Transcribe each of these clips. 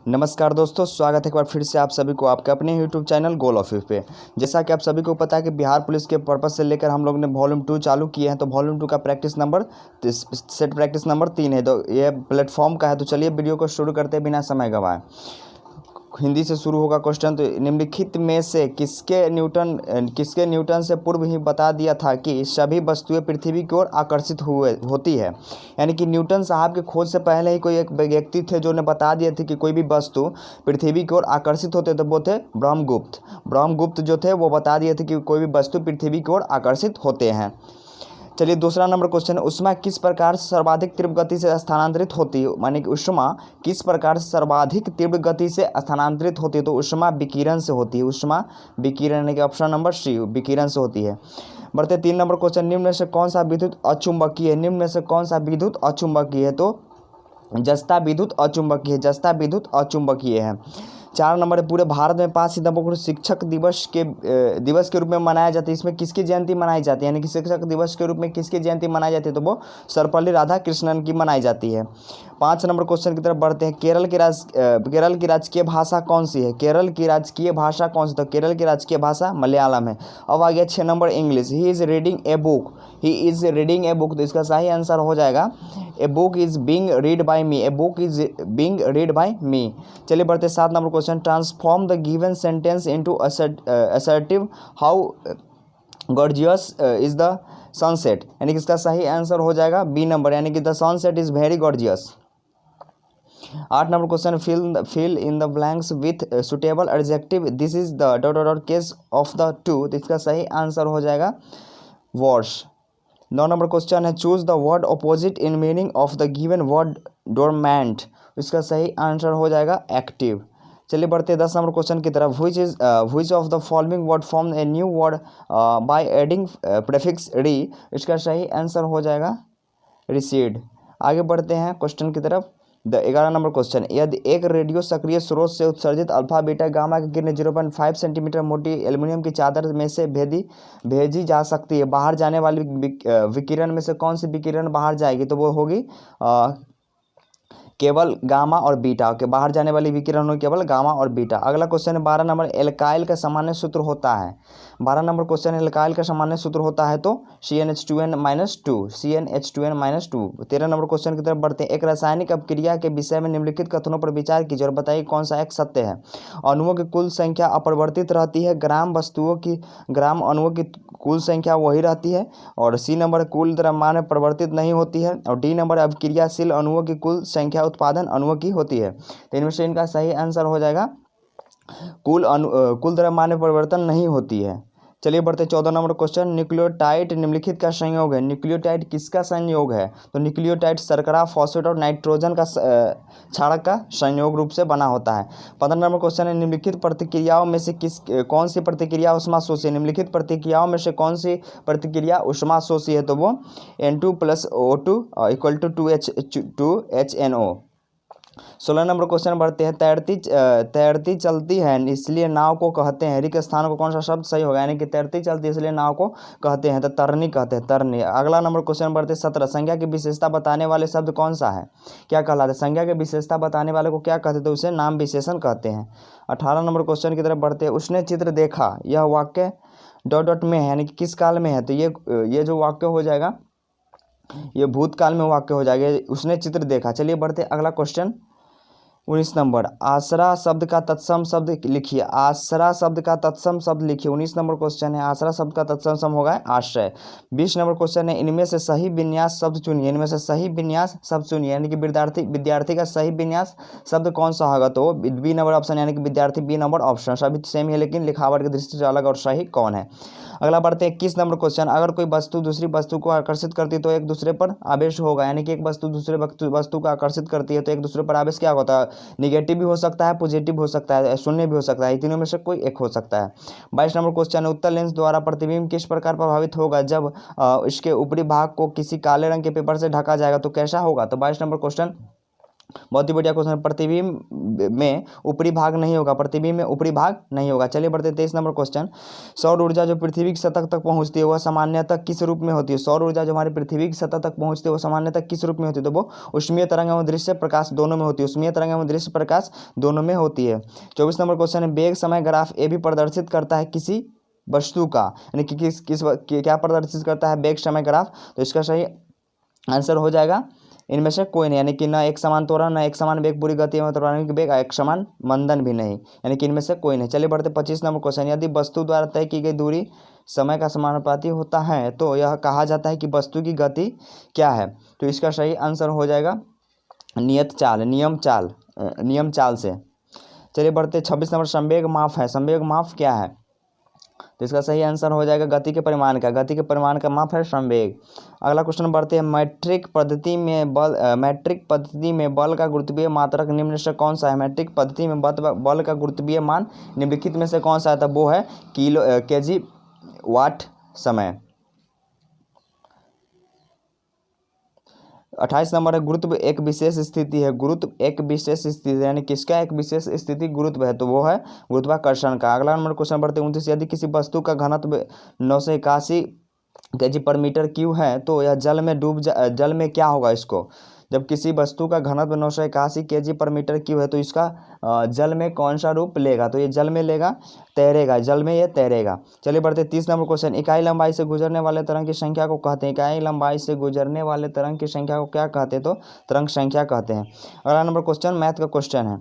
नमस्कार दोस्तों, स्वागत है एक बार फिर से आप सभी को आपके अपने यूट्यूब चैनल गोल ऑफिस पे। जैसा कि आप सभी को पता है कि बिहार पुलिस के पर्पस से लेकर हम लोग ने वॉल्यूम 2 चालू किए हैं। तो वॉल्यूम 2 का practice number set practice number 3 है। तो ये प्लेटफॉर्म का है। तो चलिए वीडियो को शुरू करते हैं बिना समय गंवाए। हिंदी से शुरू होगा क्वेश्चन। तो निम्नलिखित में से किसके न्यूटन से पूर्व ही बता दिया था कि सभी वस्तुएं पृथ्वी की ओर आकर्षित होती है। यानी कि न्यूटन साहब के खोज से पहले ही कोई एक व्यक्ति थे जो ने बता दिए थे कि कोई भी वस्तु पृथ्वी की ओर आकर्षित होते, तो वो थे ब्रह्मगुप्त जो थे वो बता दिए थे कि कोई भी वस्तु पृथ्वी की ओर आकर्षित होते हैं। चलिए दूसरा नंबर क्वेश्चन, ऊष्मा किस प्रकार से सर्वाधिक तीव्र गति से स्थानांतरित होती है। माने कि ऊष्मा किस प्रकार से सर्वाधिक तीव्र गति से स्थानांतरित होती है। तो ऊष्मा विकिरण से होती है। ऊष्मा विकिरण यानी कि ऑप्शन नंबर सी विकिरण से होती है। बढ़ते 3 नंबर क्वेश्चन, निम्न में से कौन सा विद्युत अचुंबकीय है। निम्न में से कौन सा विद्युत अचुंबकीय है। तो जस्ता विद्युत अचुंबकीय है। 4 नंबर है, पूरे भारत में 5 सितंबर को शिक्षक दिवस के रूप में मनाया जाता है। इसमें किसकी जयंती मनाई जाती है, यानी कि शिक्षक दिवस के रूप में किसकी जयंती मनाई जाती है। तो वो सर्वपल्ली राधाकृष्णन की मनाई जाती है। 5 नंबर क्वेश्चन की तरफ बढ़ते हैं। केरल की राजकीय भाषा कौन सी है। केरल की राजकीय भाषा कौन सी। तो केरल की राजकीय भाषा मलयालम है। अब आ गया 6 number English. He is reading a book. तो इसका सही आंसर हो जाएगा a book is being read by me. चलिए बढ़ते 7 number question, transform the given sentence into assertive how gorgeous is the sunset. यानी कि इसका सही आंसर हो जाएगा बी नंबर, यानी कि the sunset is very gorgeous. 8 number question, fill in the blanks with suitable adjective. This is the case of the two. तो इसका सही आंसर हो जाएगा वॉश। 9 नंबर क्वेश्चन है, choose the word opposite in meaning of the given word dormant. इसका सही answer हो जाएगा एक्टिव। चलिए बढ़ते हैं 10 नंबर क्वेश्चन की तरफ। Which of the following word form a new word by adding prefix री। इसका सही आंसर हो जाएगा रिसीड। आगे बढ़ते हैं क्वेश्चन की तरफ। 11 नंबर क्वेश्चन, यदि एक रेडियो सक्रिय स्रोत से उत्सर्जित अल्फा बीटा गामा की किरणें 0.5 सेंटीमीटर मोटी एल्युमिनियम की चादर में से भेजी जा सकती है, बाहर जाने वाली विकिरण में से कौन सी विकिरण बाहर जाएगी। तो वो होगी केवल गामा और बीटा के बाहर जाने वाली विकिरण होगी केवल गामा और बीटा। अगला क्वेश्चन है 12 नंबर, एल्काइल का सामान्य सूत्र होता है। 12 नंबर क्वेश्चन, एल्काइल का सामान्य सूत्र होता है तो CnH2n-2। 13 नंबर क्वेश्चन की तरफ बढ़ते हैं। एक रासायनिक अपक्रिया के विषय में निम्नलिखित कथनों पर विचार कीजिए और बताइए कौन सा एक सत्य है। अणुओं की कुल संख्या अपरिवर्तित रहती है, ग्राम अणुओं की कुल संख्या वही रहती है। और सी नंबर, कुल द्रव्यमान परिवर्तित नहीं होती है। और डी नंबर, अभिक्रियाशील अणुओं की कुल संख्या उत्पादन अणुओं की होती है। तो इनमें से इनका सही आंसर हो जाएगा कुल द्रव्यमान में परिवर्तन नहीं होती है। चलिए बढ़ते 14 नंबर क्वेश्चन, न्यूक्लियोटाइड निम्नलिखित का संयोग है। न्यूक्लियोटाइड किसका संयोग है। तो न्यूक्लियोटाइड शर्करा, फॉस्फेट और नाइट्रोजन का क्षारक का संयोग रूप से बना होता है। 15 नंबर क्वेश्चन है, निम्नलिखित प्रतिक्रियाओं में से कौन सी प्रतिक्रिया ऊष्माशोषी है। निम्नलिखित प्रतिक्रियाओं में से कौन सी प्रतिक्रिया ऊष्माशोषी है। तो वो N2+O2 = 2HNO। 16 नंबर क्वेश्चन बढ़ते हैं, तैरती चलती है इसलिए नाव को कहते हैं। रिक्त स्थान को कौन सा शब्द सही होगा, यानी कि तैरती चलती है इसलिए नाव को कहते हैं तो तरनी कहते हैं, तरनी। अगला नंबर क्वेश्चन बढ़ते हैं 17, संज्ञा की विशेषता बताने वाले शब्द कौन सा है, क्या कहलाता है। संज्ञा की विशेषता बताने वाले को क्या कहते हैं, तो उसे नाम विशेषण कहते हैं। 18 नंबर क्वेश्चन की तरफ बढ़ते हैं, उसने चित्र देखा, यह वाक्य ... में है, यानी कि किस काल में है। तो ये जो वाक्य हो जाएगा ये भूतकाल में वाक्य हो जाएगा, उसने चित्र देखा। चलिए बढ़ते अगला क्वेश्चन 19 नंबर, आसरा शब्द का तत्सम शब्द लिखिए। 19 नंबर क्वेश्चन है, आसरा शब्द का तत्सम होगा आश्रय। 20 नंबर क्वेश्चन है, इनमें से सही विन्यास शब्द चुनिए। यानी कि विद्यार्थी का सही विन्यास शब्द कौन सा होगा। तो बी नंबर ऑप्शन, यानी कि विद्यार्थी बी नंबर ऑप्शन। सभी सेम है लेकिन लिखावट की दृष्टि से अलग और सही कौन है। अगला बढ़ते हैं 21 नंबर क्वेश्चन, अगर कोई वस्तु दूसरी वस्तु को आकर्षित करती है तो एक दूसरे पर आवेश होगा। यानी कि एक वस्तु दूसरे वस्तु को आकर्षित करती है तो एक दूसरे पर आवेश क्या होता है, निगेटिव भी हो सकता है, पॉजिटिव हो सकता है, शून्य भी हो सकता है, तीनों में से कोई एक हो सकता है। 22 नंबर क्वेश्चन है, उत्तल लेंस द्वारा प्रतिबिंब किस प्रकार प्रभावित होगा जब इसके ऊपरी भाग को किसी काले रंग के पेपर से ढका जाएगा, तो कैसा होगा। तो 22 नंबर क्वेश्चन बहुत ही बढ़िया क्वेश्चन है। प्रतिबिंब में ऊपरी भाग नहीं होगा, प्रतिबिंब में ऊपरी भाग नहीं होगा। चलिए बढ़ते 23 नंबर क्वेश्चन। सौर ऊर्जा जो पृथ्वी की सतह तक पहुंचती है वह सामान्यतः किस रूप में होती है? सौर ऊर्जा जो हमारी पृथ्वी की सतह तक पहुंचती है वो सामान्यतः किस रूप में होती है? तो वो ऊष्मीय तरंग एवं दृश्य प्रकाश दोनों में होती है। ऊष्मीय तरंग एवं दृश्य प्रकाश दोनों में होती है। 24 नंबर क्वेश्चन है, वेग समय ग्राफ ए भी प्रदर्शित करता है किसी वस्तु का, यानी कि क्या प्रदर्शित करता है? वेग समय ग्राफ। तो इसका सही आंसर हो जाएगा इनमें से कोई नहीं, यानी कि न एक समान त्वरण, न एक समान वेग पूरी गति में त्वरण वेग, एक समान मंदन भी नहीं, यानी कि इनमें से कोई नहीं। चलिए बढ़ते 25 नंबर क्वेश्चन। यदि वस्तु द्वारा तय की गई दूरी समय का समानुपाती होता है तो यह कहा जाता है कि वस्तु की गति क्या है? तो इसका सही आंसर हो जाएगा नियत चाल, नियम चाल से। चलिए बढ़ते 26 नंबर। संवेग माप है, संवेग माप क्या है? तो इसका सही आंसर हो जाएगा गति के परिमाण का माप है संवेग। अगला क्वेश्चन बढ़ते हैं, मैट्रिक पद्धति में बल का गुरुत्वीय मात्रक निम्न से कौन सा है? मैट्रिक पद्धति में बल का गुरुत्वीय मान निम्नलिखित में से कौन सा है? तो वो है केजी वाट समय। 28 नंबर है, गुरुत्व एक विशेष स्थिति है। गुरुत्व एक विशेष स्थिति यानी किसका एक विशेष स्थिति गुरुत्व है? तो वो है गुरुत्वाकर्षण का। अगला नंबर क्वेश्चन बढ़ते 29। यदि किसी वस्तु का घनत्व 981 kg पर मीटर क्यूब है तो यह जल में क्या होगा? इसको जब किसी वस्तु का घनत्व 981 kg पर मीटर क्यूब है तो इसका जल में कौन सा रूप लेगा? तो ये जल में लेगा, तैरेगा, जल में ये तैरेगा। चलिए बढ़ते 30 नंबर क्वेश्चन। इकाई लंबाई से गुजरने वाले तरंग की संख्या को कहते हैं, इकाई लंबाई से गुजरने वाले तरंग की संख्या को क्या कहते हैं? तो तरंग संख्या कहते हैं। अगला नंबर क्वेश्चन मैथ का क्वेश्चन है,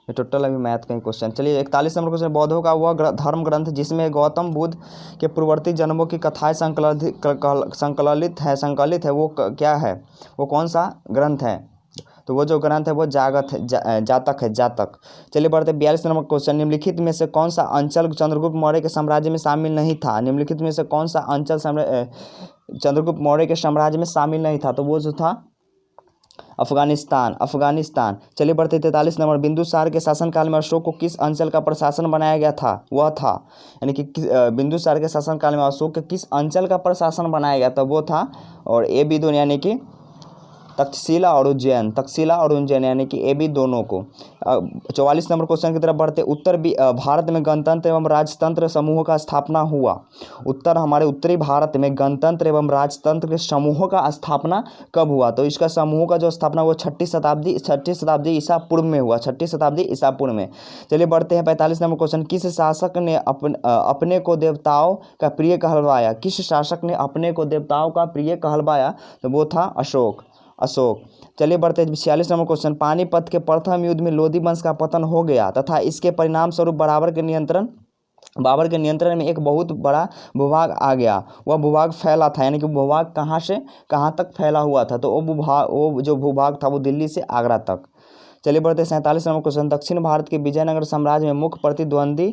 ये टोटल अभी मैथ का ही क्वेश्चन। चलिए 41 नंबर क्वेश्चन। बौद्धों का वह धर्म ग्रंथ जिसमें गौतम बुद्ध के पूर्ववर्ती जन्मों की कथाएं संकलित है वो क्या है? वो कौन सा ग्रंथ है? तो वो जो ग्रंथ है वो जातक। चलिए बढ़ते 42 नंबर क्वेश्चन। निम्नलिखित में से कौन सा अंचल चंद्रगुप्त मौर्य के साम्राज्य में शामिल नहीं था? निम्नलिखित में से कौन सा अंचल चंद्रगुप्त मौर्य के साम्राज्य में शामिल नहीं था? तो वो जो था अफगानिस्तान। चलिए बढ़ते 43 नंबर। बिंदुसार के शासनकाल में अशोक को किस अंचल का प्रशासन बनाया गया था? वह था, यानी कि बिंदुसार के शासनकाल में अशोक के किस अंचल का प्रशासन बनाया गया था? वो था और ए बी दोनों, यानी कि तक्षशिला और उज्जैन, यानी कि ए बी दोनों को। 44 नंबर क्वेश्चन की तरफ बढ़ते। भारत में गणतंत्र एवं राजतंत्र समूह का स्थापना हुआ। हमारे उत्तरी भारत में गणतंत्र एवं राजतंत्र के समूहों का स्थापना कब हुआ? तो इसका समूह का जो स्थापना वो 6ठी शताब्दी ईसा पूर्व में हुआ, 6ठी शताब्दी ईसा पूर्व में। चलिए बढ़ते हैं 45 नंबर क्वेश्चन। किस शासक ने अपने को देवताओं का प्रिय कहलवाया? तो वो था अशोक। चलिए बढ़ते 46 नंबर क्वेश्चन। पानीपत के प्रथम युद्ध में लोधी वंश का पतन हो गया तथा इसके परिणाम स्वरूप बाबर के नियंत्रण में एक बहुत बड़ा भूभाग आ गया। वह भूभाग फैला था, यानी कि भूभाग कहाँ से कहाँ तक फैला हुआ था? तो वो जो भूभाग था वो दिल्ली से आगरा तक। चलिए बढ़ते 47 नंबर क्वेश्चन। दक्षिण भारत के विजयनगर साम्राज्य में मुख्य प्रतिद्वंदी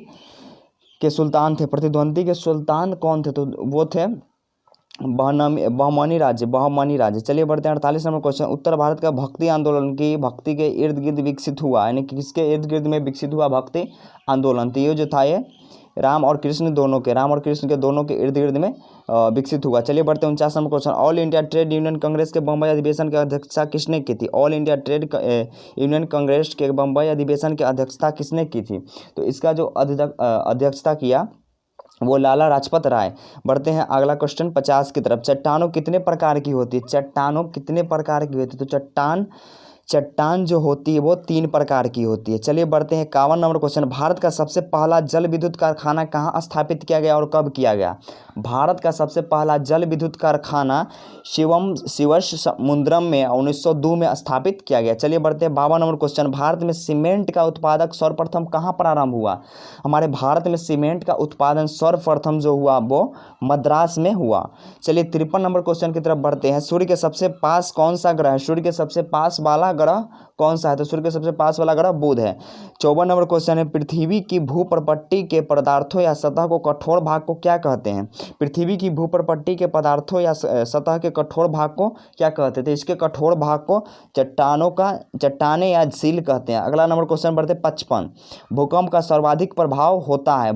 के सुल्तान कौन थे? तो वो थे बहमनी राज्य। चलिए बढ़ते हैं 48 नंबर क्वेश्चन। उत्तर भारत का भक्ति आंदोलन की भक्ति के इर्द गिर्द विकसित हुआ, यानी कि किसके इर्द गिर्द में विकसित हुआ भक्ति आंदोलन? तो ये जो था ये राम और कृष्ण के दोनों के इर्द गिर्द में विकसित हुआ। चलिए बढ़ते हैं 49 number question. All India trade union Congress के बम्बई अधिवेशन की अध्यक्षता किसने की थी? All India trade union Congress के बम्बई अधिवेशन की अध्यक्षता किसने की थी? तो इसका जो अध्यक्षता किया वो लाला लाजपत राय। बढ़ते हैं अगला क्वेश्चन 50 की तरफ। चट्टानों कितने प्रकार की होती है? तो चट्टान जो होती है वो 3 प्रकार की होती है। चलिए बढ़ते हैं 51 नंबर क्वेश्चन। भारत का सबसे पहला जल विद्युत कारखाना कहाँ स्थापित किया गया और कब किया गया? भारत का सबसे पहला जल विद्युत कारखाना शिवसमुद्रम में 1902 में स्थापित किया गया। चलिए बढ़ते हैं 52 नंबर क्वेश्चन। भारत में सीमेंट का उत्पादक सर्वप्रथम कहाँ प्रारंभ हुआ? हमारे भारत में सीमेंट का उत्पादन सर्वप्रथम जो हुआ वो मद्रास में हुआ। चलिए 53 नंबर क्वेश्चन की तरफ बढ़ते हैं। सूर्य के सबसे पास कौन सा ग्रह है? सूर्य के सबसे पास वाला ग्रह कौन सा है? तो सूर्य के सबसे पास वाला ग्रह बुध है। 54 नंबर क्वेश्चन है। पृथ्वी की भूप्रपट्टी के पदार्थों या सतह को कठोर भाग को क्या कहते हैं? पृथ्वी की भूप्रपट्टी के पदार्थों या सतह के कठोर भाग को क्या कहते हैं? तो इसके कठोर भाग को चट्टाने या झील कहते हैं। अगला नंबर क्वेश्चन बढ़ते 55। भूकंप का सर्वाधिक प्रभाव होता है,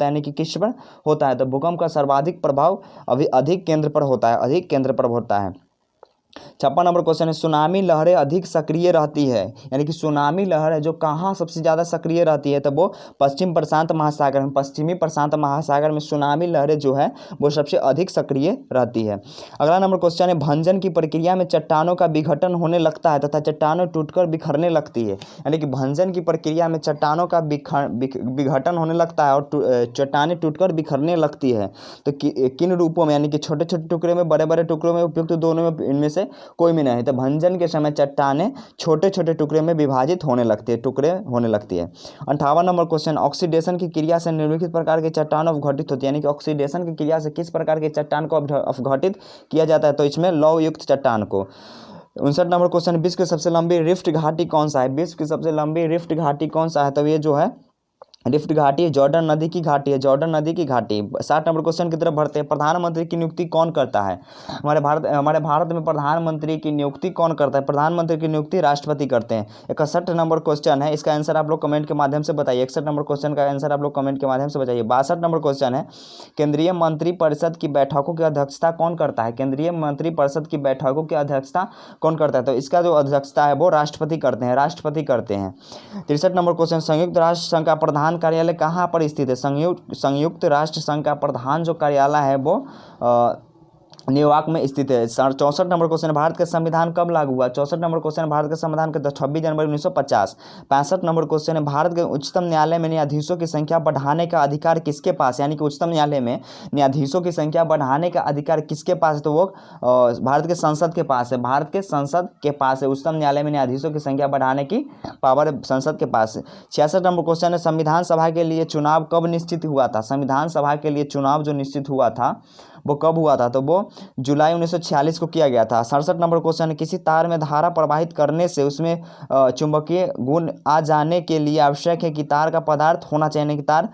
यानी कि किस पर होता है? तो भूकंप का सर्वाधिक प्रभाव अधिक केंद्र पर होता है। 56 नंबर क्वेश्चन है सुनामी लहरें अधिक सक्रिय रहती है, यानी कि सुनामी लहर है जो कहाँ सबसे ज़्यादा सक्रिय रहती है, तब वो पश्चिम प्रशांत महासागर में, पश्चिमी प्रशांत महासागर में सुनामी लहरें जो है वो सबसे अधिक सक्रिय रहती है। अगला नंबर क्वेश्चन है भंजन की प्रक्रिया में चट्टानों का विघटन होने लगता है तथा चट्टानों टूटकर बिखरने लगती है, यानी कि भंजन की प्रक्रिया में चट्टानों का विघटन होने लगता है और चट्टानें टूटकर बिखरने लगती है। तो किन रूपों में, यानी कि छोटे छोटे टुकड़े में, बड़े बड़े टुकड़ों में, उपयुक्त दोनों में, इनमें से कोई भी नहीं। तो भंजन के समय चट्टानें छोटे छोटे टुकड़े में विभाजित होने लगती है, टुकड़े होने लगती है। 58 नंबर क्वेश्चन ऑक्सीडेशन की क्रिया से निम्नलिखित प्रकार के चट्टान अवघटित होती है, यानी कि ऑक्सीडेशन की क्रिया से किस प्रकार के चट्टान को अवघटित किया जाता है, तो इसमें लौह युक्त चट्टान को। 59 नंबर क्वेश्चन विश्व की सबसे लंबी रिफ्ट घाटी कौन सा है, विश्व की सबसे लंबी रिफ्ट घाटी कौन सा है, तो ये जो है रिफ्ट घाटी जॉर्डन नदी की घाटी है, जॉर्डन नदी की घाटी। 60 नंबर क्वेश्चन की तरफ बढ़ते हैं प्रधानमंत्री की नियुक्ति कौन करता है, हमारे भारत में प्रधानमंत्री की नियुक्ति कौन करता है, प्रधानमंत्री की नियुक्ति राष्ट्रपति करते हैं। 61 नंबर क्वेश्चन है, इसका आंसर आप लोग कमेंट के माध्यम से बताइए। 61 नंबर क्वेश्चन का आंसर आप लोग कमेंट के माध्यम से बताइए। 62 नंबर क्वेश्चन है केंद्रीय मंत्रिपरिषद की बैठकों की अध्यक्षता कौन करता है, केंद्रीय मंत्रिपरिषद की बैठकों की अध्यक्षता कौन करता है, तो इसका जो अध्यक्षता है वो राष्ट्रपति करते हैं, राष्ट्रपति करते हैं। 63 नंबर क्वेश्चन संयुक्त राष्ट्र संघ का प्रधान कार्यालय कहाँ पर स्थित है, संयुक्त राष्ट्र संघ का प्रधान जो कार्यालय है वो न्यूयॉर्क में स्थित है। 64 नंबर क्वेश्चन भारत का संविधान कब लागू हुआ, 64 नंबर क्वेश्चन भारत का संविधान का 26 जनवरी 1950। 65 नंबर क्वेश्चन है भारत के उच्चतम न्यायालय में न्यायाधीशों की संख्या बढ़ाने का अधिकार किसके पास, यानी कि उच्चतम न्यायालय में न्यायाधीशों की संख्या बढ़ाने का अधिकार किसके पास है, तो वो भारत के संसद के पास है, भारत के संसद के पास है। उच्चतम न्यायालय में न्यायाधीशों की संख्या बढ़ाने की पावर संसद के पास है। 66 नंबर क्वेश्चन है संविधान सभा के लिए चुनाव कब निश्चित हुआ था, संविधान सभा के लिए चुनाव जो निश्चित हुआ था वो कब हुआ था, तो वो जुलाई 1946 को किया गया था। 67 नंबर क्वेश्चन है किसी तार में धारा प्रवाहित करने से उसमें चुंबकीय गुण आ जाने के लिए आवश्यक है कि तार का पदार्थ होना चाहिए, यानी कि तार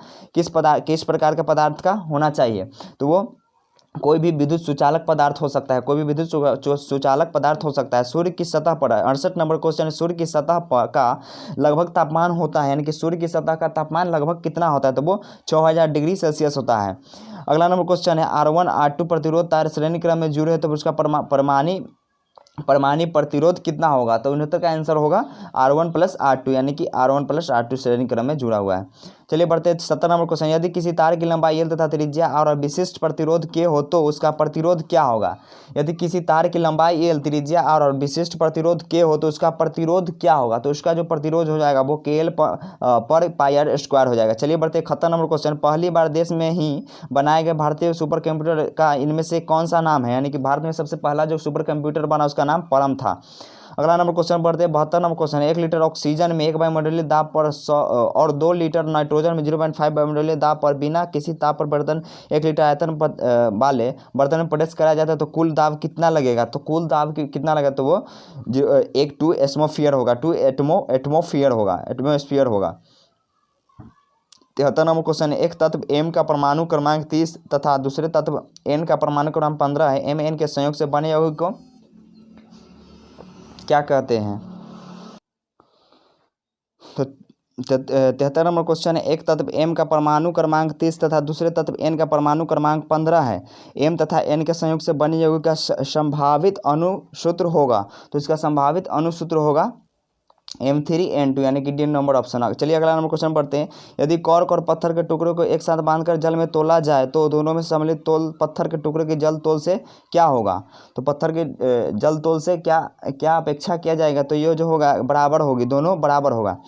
किस प्रकार का पदार्थ का होना चाहिए, तो वो कोई भी विद्युत सुचालक पदार्थ हो सकता है, कोई भी विद्युत सुचालक पदार्थ हो सकता है। सूर्य की सतह पर 68 नंबर क्वेश्चन है सूर्य की सतह का लगभग तापमान होता है, यानी कि सूर्य की सतह का तापमान लगभग कितना होता है, तो वो 6000 डिग्री सेल्सियस होता है। अगला नंबर क्वेश्चन है R1 R2 प्रतिरोध तार श्रेणी क्रम में जुड़े हैं तो उसका परमाणु प्रतिरोध कितना होगा, तो 69 का आंसर होगा R1 + R2, यानी कि R1 + R2 श्रेणी क्रम में जुड़ा हुआ है। चलिए बढ़ते हैं 70 नंबर क्वेश्चन यदि किसी तार की लंबाई L तथा त्रिज्या और विशिष्ट प्रतिरोध K हो तो उसका प्रतिरोध क्या होगा, यदि किसी तार की लंबाई L त्रिज्या और विशिष्ट प्रतिरोध K हो तो उसका प्रतिरोध क्या होगा, तो उसका जो प्रतिरोध हो जाएगा वो KL पर πr² हो जाएगा। चलिए बढ़ते हैं 71 नंबर क्वेश्चन पहली बार देश में ही बनाए गए भारतीय सुपर कंप्यूटर का इनमें से कौन सा नाम है, यानी कि भारत में सबसे पहला जो सुपर कंप्यूटर बना उसका नाम परम था। अगला नंबर क्वेश्चन बढ़ते हैं 72 नंबर क्वेश्चन 1 लीटर ऑक्सीजन में 1 वायुमंडलीय दाब पर 100 और 2 लीटर नाइट्रोजन में 0.5 वायुमंडलीय दाब पर बिना किसी ताप पर बर्तन 1 लीटर आयतन वाले बर्तन में प्रवेश कराया जाता है तो कुल दाब कितना लगेगा, तो कुल दाब कितना लगेगा, तो वो 2 एटमॉस्फेयर होगा, 2 एटमॉस्फेयर होगा। 73 नंबर क्वेश्चन एक तत्व M का परमाणु क्रमांक 30 तथा दूसरे तत्व N का परमाणु क्रमांक 15 है, M N के संयोग से बने यौगिक को क्या कहते हैं। तो 73 नंबर क्वेश्चन है एक तत्व M का परमाणु क्रमांक 30 तथा दूसरे तत्व N का परमाणु क्रमांक 15 है, M तथा N के संयोग से बने यौगिक का संभावित अणुसूत्र होगा, तो इसका संभावित अणुसूत्र होगा M3N2, यानी कि डी नंबर ऑप्शन आ। चलिए अगला नंबर क्वेश्चन पढ़ते हैं यदि कॉर्क और पत्थर के टुकड़ों को एक साथ बांधकर जल में तोला जाए तो दोनों में सम्मिलित तोल पत्थर के टुकड़े के जल तोल से क्या होगा, तो पत्थर के जल तोल से क्या अपेक्षा किया जाएगा, तो ये जो होगा बराबर होगी, दोनों बराबर होगा।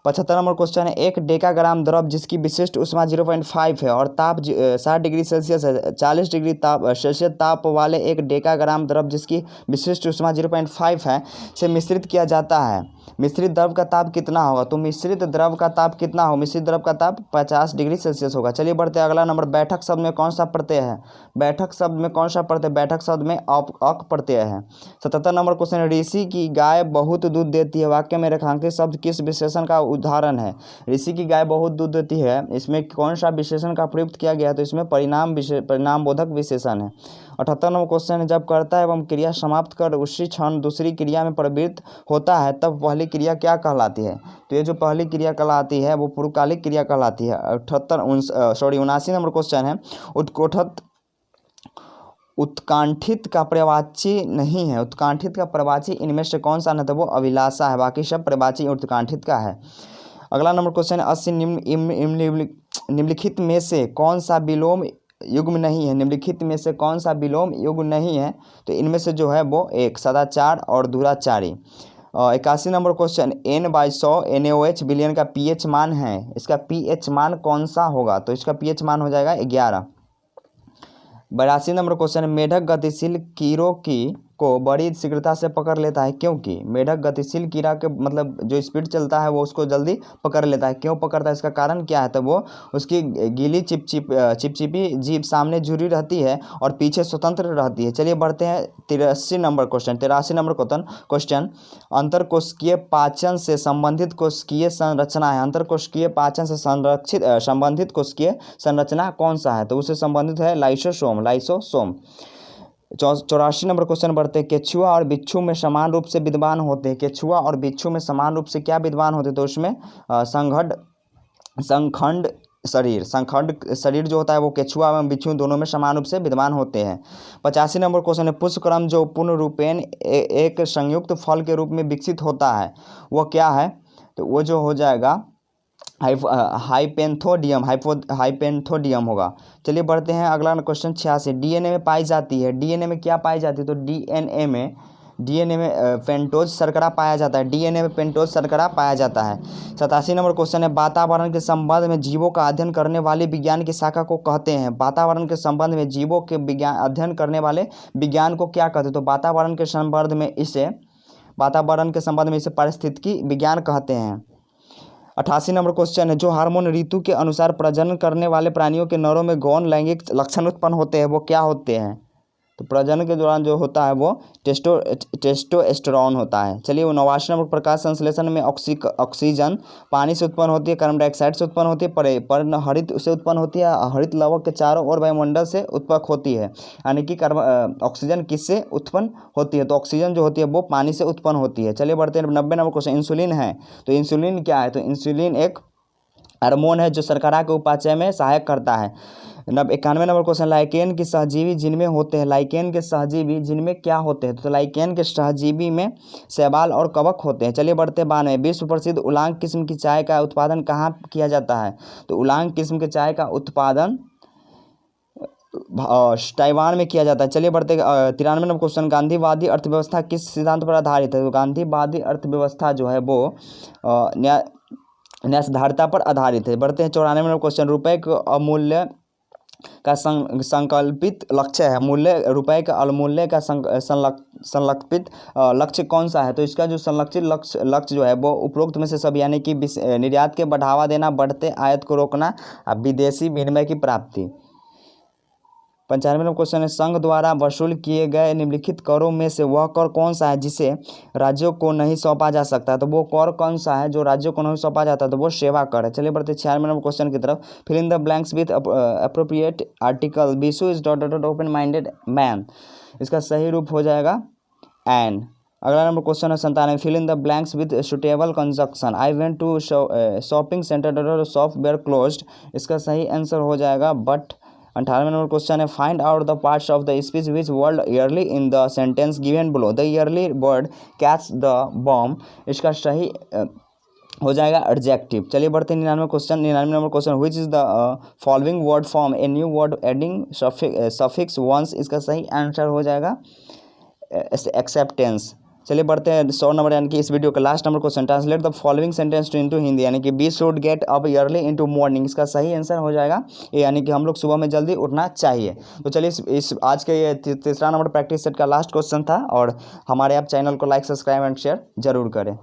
75 नंबर क्वेश्चन है 1 डेकाग्राम द्रव जिसकी विशिष्ट ऊष्मा 0.5 है और ताप 60 डिग्री सेल्सियस है, 40 डिग्री सेल्सियस ताप वाले 1 डेकाग्राम द्रव जिसकी विशिष्ट ऊष्मा 0.5 है से मिश्रित किया जाता है, मिश्रित द्रव का ताप कितना होगा, तो मिश्रित द्रव का ताप कितना हो, मिश्रित द्रव का ताप 50 डिग्री सेल्सियस होगा। चलिए बढ़ते हैं अगला नंबर बैठक शब्द में कौन सा प्रत्यय है, बैठक शब्द में कौन सा प्रत्यय, बैठक शब्द में अक प्रत्यय है। 77 नंबर क्वेश्चन ऋषि की गाय बहुत दूध देती है वाक्य में रेखांकित शब्द किस विशेषण का उदाहरण है, ऋषि की गाय बहुत दूध देती है इसमें कौन सा विशेषण का प्रयुक्त किया गया है, तो इसमें परिणाम बोधक विशेषण है। 78 नंबर क्वेश्चन है जब कर्ता एवं क्रिया समाप्त कर उसी क्षण दूसरी क्रिया में प्रवृत्त होता है तब पहली क्रिया क्या कहलाती है, तो ये जो पहली क्रिया कहलाती है वो पूर्वकालिक क्रिया कहलाती है। 79 नंबर क्वेश्चन है उत्कांठित का प्रवाची नहीं है, उत्कांठित का प्रवाची इनमें से कौन सा न, तो वो अभिलाषा है, बाकी सब प्रवाची उत्कांठित का है। अगला नंबर क्वेश्चन है 80 निम्नलिखित में से कौन सा विलोम युग्म नहीं है, निम्नलिखित में से कौन सा विलोम युग्म नहीं है, तो इनमें से जो है वो एक सदाचार और दुराचारी। 81 number question N/100 NaOH billion का pH मान है, इसका pH मान कौन सा होगा, तो इसका pH मान हो जाएगा 11। 82 नंबर क्वेश्चन मेढक गतिशील कीड़ों को बड़ी शीघ्रता से पकड़ लेता है, क्योंकि मेढक गतिशील कीड़ा के मतलब जो स्पीड चलता है वो उसको जल्दी पकड़ लेता है, क्यों पकड़ता है, इसका कारण क्या है, तो वो उसकी गीली चिपचिपी जीभ सामने जुड़ी रहती है और पीछे स्वतंत्र रहती है। चलिए बढ़ते हैं 83 नंबर क्वेश्चन अंतरकोशिकीय पाचन से संबंधित कोशिकीय संरचना है, अंतरकोशिकीय पाचन से संबंधित कोशिकीय संरचना कौन सा है, तो उससे संबंधित है लाइसोसोम। 84 नंबर क्वेश्चन बढ़ते हैं केचुआ और बिच्छू में समान रूप से विद्यमान होते हैं, केचुआ और बिच्छू में समान रूप से क्या विद्यमान होते हैं, तो उसमें संखंड शरीर जो होता है वो केचुआ एवं बिच्छू दोनों में समान रूप से विद्यमान होते हैं। 85 नंबर क्वेश्चन है पुष्पक्रम जो पूर्ण रूपेण एक संयुक्त फल के रूप में विकसित होता है वो क्या है, तो वो जो हो जाएगा हाइपेंथोडियम होगा। चलिए बढ़ते हैं अगला क्वेश्चन 86 डीएनए में पाई जाती है, डीएनए में क्या पाई जाती है, तो डीएनए में पेंटोज शर्करा पाया जाता है, डीएनए में पेंटोज शर्करा पाया जाता है। 87 नंबर क्वेश्चन है वातावरण के संबंध में जीवों का अध्ययन करने वाले विज्ञान की शाखा को कहते हैं, वातावरण के संबंध में जीवों के अध्ययन करने वाले विज्ञान को क्या कहते हैं, तो वातावरण के संबंध में इसे पारिस्थितिकी विज्ञान कहते हैं। 88 नंबर क्वेश्चन है जो हार्मोन ऋतु के अनुसार प्रजनन करने वाले प्राणियों के नरों में गौण लैंगिक लक्षण उत्पन्न होते हैं वो क्या होते हैं, तो प्रजनन के दौरान जो होता है वो टेस्टोस्टेरोन होता है। चलिए 89 नंबर प्रकाश संश्लेषण में ऑक्सीजन पानी से उत्पन्न होती है, कार्बन डाइऑक्साइड से उत्पन्न होती है, पर्णहरित से उत्पन्न होती है, हरित लवक के चारों ओर वायुमंडल से उत्पन्न होती है, यानी कि ऑक्सीजन किससे उत्पन्न होती है, तो ऑक्सीजन जो होती है वो पानी से उत्पन्न होती है। चलिए बढ़ते हैं 90 नंबर क्वेश्चन इंसुलिन है, तो इंसुलिन क्या है, तो इंसुलिन एक हार्मोन है जो शर्करा के उपापचय में सहायक करता है। 91 नंबर क्वेश्चन लाइकेन के सहजीवी जिनमें होते हैं, लाइकेन के सहजीवी जिनमें क्या होते हैं, तो लाइकेन के सहजीवी में शैवाल और कवक होते हैं। चलिए बढ़ते हैं 92 विश्व प्रसिद्ध उलांग किस्म की चाय का उत्पादन कहाँ किया जाता है, तो उलांग किस्म के चाय का उत्पादन ताइवान में किया जाता है। चलिए बढ़ते 93 नंबर क्वेश्चन गांधीवादी अर्थव्यवस्था किस सिद्धांत पर आधारित है, तो गांधीवादी अर्थव्यवस्था जो है वो न्यायधारिता पर आधारित है। बढ़ते हैं 94 नंबर क्वेश्चन रुपए के अमूल्य का संकल्पित लक्ष्य है, रुपए का अवमूल्य का संकल्पित लक्ष्य कौन सा है, तो इसका जो संरक्षित लक्ष्य जो है वो उपरोक्त में से सब यानी कि निर्यात के बढ़ावा देना, बढ़ते आयात को रोकना, विदेशी विनिमय की प्राप्ति। 95 नंबर क्वेश्चन है संघ द्वारा वसूल किए गए निम्नलिखित करों में से वह कर कौन सा है जिसे राज्यों को नहीं सौंपा जा सकता, तो वो कर कौन सा है जो राज्यों को नहीं सौंपा जाता, तो वो सेवा कर है। चलिए बढ़ते 96 नंबर क्वेश्चन की तरफ fill in the blanks with appropriate article Bishu is dot open minded man, इसका सही रूप हो जाएगा एन। अगला नंबर क्वेश्चन है 97 fill in the blanks with suitable conjunction I went to shopping center shop were closed, इसका सही आंसर हो जाएगा बट। 98 नंबर क्वेश्चन है find out the parts of the speech which word early in the sentence given below, the early bird catch the bomb, इसका सही हो जाएगा adjective. चलिए बढ़ते हैं 99 number question which is the following word form a new word adding suffix once, इसका सही answer हो जाएगा एक्सेप्टेंस। चलिए बढ़ते हैं 100 नंबर यानी कि इस वीडियो का last number question translate the following sentence to into Hindi, यानी कि we should get up early into morning, इसका सही आंसर हो जाएगा ये, यानी कि हम लोग सुबह में जल्दी उठना चाहिए। तो चलिए इस आज के ये तीसरा नंबर प्रैक्टिस सेट का लास्ट क्वेश्चन था, और हमारे आप चैनल को लाइक सब्सक्राइब एंड शेयर जरूर करें।